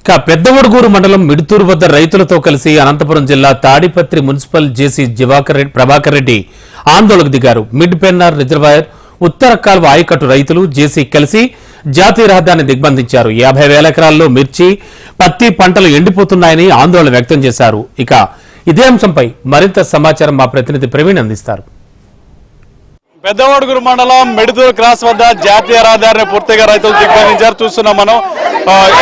పెద్దవడుగూరు మండలం మిడుతూరు వద్ద రైతులతో కలిసి అనంతపురం జిల్లా తాడిపత్రి మున్సిపల్ జేసీ ప్రభాకర్ రెడ్డి ఆందోళనకు దిగారు. మిడ్ పెన్నార్ రిజర్వాయర్ ఉత్తర కాల్వ ఆయకట్టు రైతులు జేసీ కలిసి జాతీయ రహదారిని దిగ్బంధించారు. 50,000 ఎకరాల్లో మిర్చి, పత్తి పంటలు ఎండిపోతున్నాయని ఆందోళన వ్యక్తం చేశారు. ఇక ఇదే అంశంపై మరింత సమాచారం మా ప్రతినిధి ప్రవీణ్ అందిస్తారు. పెద్దవడుగురు మండలం మెడితూరు క్రాస్ వద్ద జాతీయ రహదారిని పూర్తిగా రైతులు దిగ్బంధించారు. చూస్తున్నాం మనం.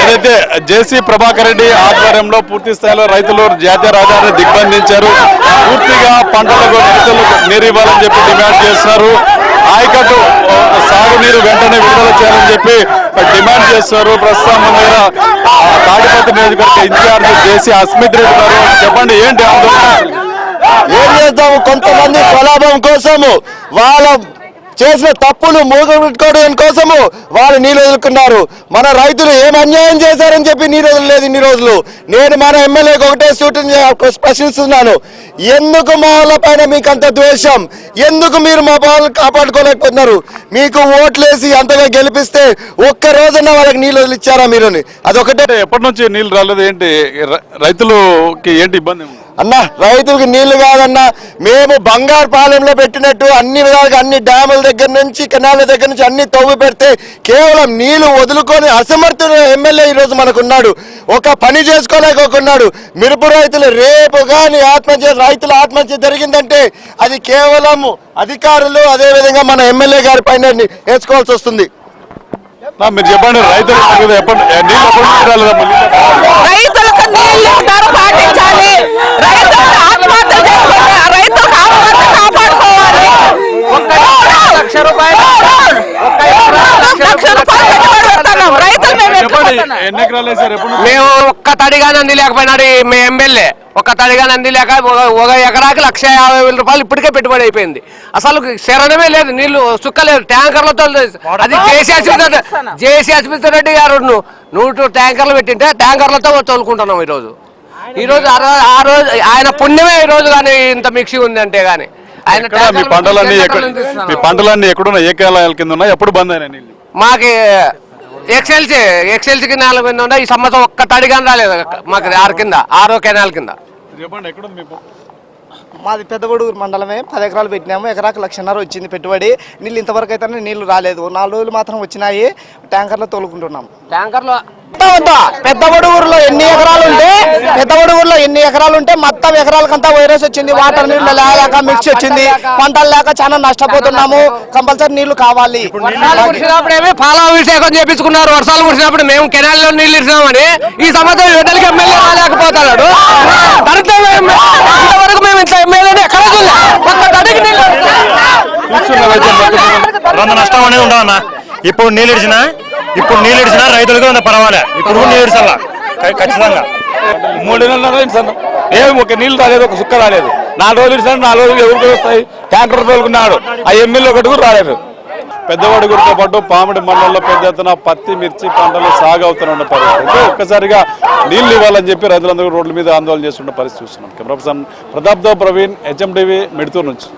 ఏదైతే జేసీ ప్రభాకర్ రెడ్డి ఆధ్వర్యంలో పూర్తి స్థాయిలో రైతులు జాతీయ రహదారిని దిగ్బంధించారు. పూర్తిగా పంటలకు రైతులకు నీరు ఇవ్వాలని చెప్పి డిమాండ్ చేస్తున్నారు. ఆయకట్టు సాగునీరు వెంటనే విడుదల చేయాలని చెప్పి డిమాండ్ చేస్తున్నారు. ప్రస్తుతం మన దగ్గర తాడిపత్రి నియోజకవర్గ ఇన్ఛార్జ్ జేసీ అస్మిత్ రెడ్డి గారు. చెప్పండి, ఏంటి ఆందోళన? ఏం చేద్దాము? కొంతమంది స్వలాభం కోసము వాళ్ళ చేసిన తప్పులు మూగబెట్టుకోవడం కోసము వాళ్ళు నీళ్ళు వదులుకున్నారు. మన రైతులు ఏం అన్యాయం చేశారని చెప్పి నీళ్ళు వదలలేదు ఇన్ని రోజులు. నేను మన ఎమ్మెల్యేకి ఒకటే సూచన ప్రశ్నిస్తున్నాను, ఎందుకు మా వాళ్ళ పైన మీకు అంత ద్వేషం? ఎందుకు మీరు మా వాళ్ళని కాపాడుకోలేకపోతున్నారు? మీకు ఓట్లేసి అంతగా గెలిపిస్తే ఒక్క రోజున వాళ్ళకి నీళ్ళు వదిలిచ్చారా మీరు? అదొకటే. ఎప్పటి నుంచి నీళ్ళు రాలేదు? ఏంటి రైతులకి ఏంటి ఇబ్బంది? అన్న, రైతులకు నీళ్లు కాదన్నా, మేము బంగారు పాలెంలో పెట్టినట్టు అన్ని విధాలుగా అన్ని డ్యాముల దగ్గర నుంచి కెనాల దగ్గర నుంచి అన్ని తవ్వి పెడితే కేవలం నీళ్లు వదులుకొని అసమర్థుడు ఎమ్మెల్యే ఈరోజు మనకున్నాడు. ఒక పని చేసుకోలేకపోతున్నాడు. మిరపు రైతులు రేపు కానీ రైతుల ఆత్మహత్య జరిగిందంటే అది కేవలం అధికారులు అదేవిధంగా మన ఎమ్మెల్యే గారి పైన వేసుకోవాల్సి వస్తుంది. మీరు చెప్పండి, రైతులకు నీళ్లు ధర పాటించాలి. రైతులకు ఆత్మహత్య చేసుకుంటే రైతులకు ఆత్మహత్య కాపాడుకోవాలి. 1 లక్ష రూపాయలు మేము ఒక్క తడిగా నంది లేకపోయినాడు మీ ఎమ్మెల్యే. ఒక్క తడిగా నంది లేక 1 ఎకరాకి 1,50,000 రూపాయలు ఇప్పటికే పెట్టుబడి అయిపోయింది. అసలు శరణమే లేదు, నీళ్లు సుక్కలేదు. ట్యాంకర్లతో అది జేసీ అస్మిత్ రెడ్డి గారు 100 ట్యాంకర్లు పెట్టింటే ట్యాంకర్లతో తోలుకుంటున్నాం ఈరోజు. ఆ రోజు ఆయన పుణ్యమే ఈ రోజు కానీ ఇంత మిక్సీ ఉంది అంటే గానీ. ఆయన మీ పంటలన్నీ ఎక్కడున్నా ఏ కాలాల కింద ఉన్నాయి? ఎప్పుడు బంద్ అయినా నీళ్ళు? మాకి ఎక్సెల్సీకి 4 కింద ఉన్నాయి. ఈ సంవత్సరం ఒక్క తడిగాని రాలేదు మాకు. 6 కింద 6 కెనాల్ కింద. మాది పెద్దవడుగురు మండలమే. 10 ఎకరాలు పెట్టినాము. ఎకరాకు 1,50,000 వచ్చింది పెట్టుబడి. నీళ్ళు ఇంతవరకు అయితే నీళ్లు రాలేదు. 4 రోజులు మాత్రం వచ్చినాయి. ట్యాంకర్లో తోలుకుంటున్నాం. ట్యాంకర్లో పెద్దవడుగురులో ఎన్ని ఎకరాలు ఉంటే మొత్తం ఎకరాలకంతా వైరస్ వచ్చింది. వాటర్ నీళ్ళు లేక మిక్స్ వచ్చింది. పంటలు లేక చాలా నష్టపోతున్నాము. కంపల్సరీ నీళ్లు కావాలి. కురిసినప్పుడేమో పాలాభిషేకం చేపించుకున్నారు. వర్షాలు కురిసినప్పుడు మేము కెనాల్లో నీళ్లు ఇచ్చినామని ఈ సంవత్సరం ఎమ్మెల్యే ఎమ్మెల్యే రాలేకపోతున్నాడు. ఇంతవరకు మేము ఇంత ఎమ్మెల్యే ఎక్కడ నష్టం అనేది ఉండవన్నా. ఇప్పుడు నీళ్ళు ఇడిచినా రైతులకు అంత పర్వాలే. ఇప్పుడు నీళ్ళు ఇడిచల్లా ఖచ్చితంగా. 3 నెలలు ఏమి ఒక నీళ్ళు రాలేదు, ఒక సుక్క రాలేదు. 4 రోజులు ఇడిచినా 4 రోజులు ఎవరికి వస్తాయి? ట్యాంకర్ తోలుకున్నాడు. ఆ ఎమ్మెల్యే ఒకటి కూడా రాలేదు. పెద్దవడుగురితో పాటు పామిడి మండలంలో పెద్ద ఎత్తున పత్తి, మిర్చి పంటలు సాగు అవుతున్న పరిస్థితి. ఒక్కసారిగా నీళ్లు ఇవ్వాలని చెప్పి రైతులందరూ రోడ్ల మీద ఆందోళన చేస్తున్న పరిస్థితి చూస్తున్నాం. కెమెరా పర్సన్ ప్రతాప్తో ప్రవీణ్, HMTV, మిడుతూరు నుంచి.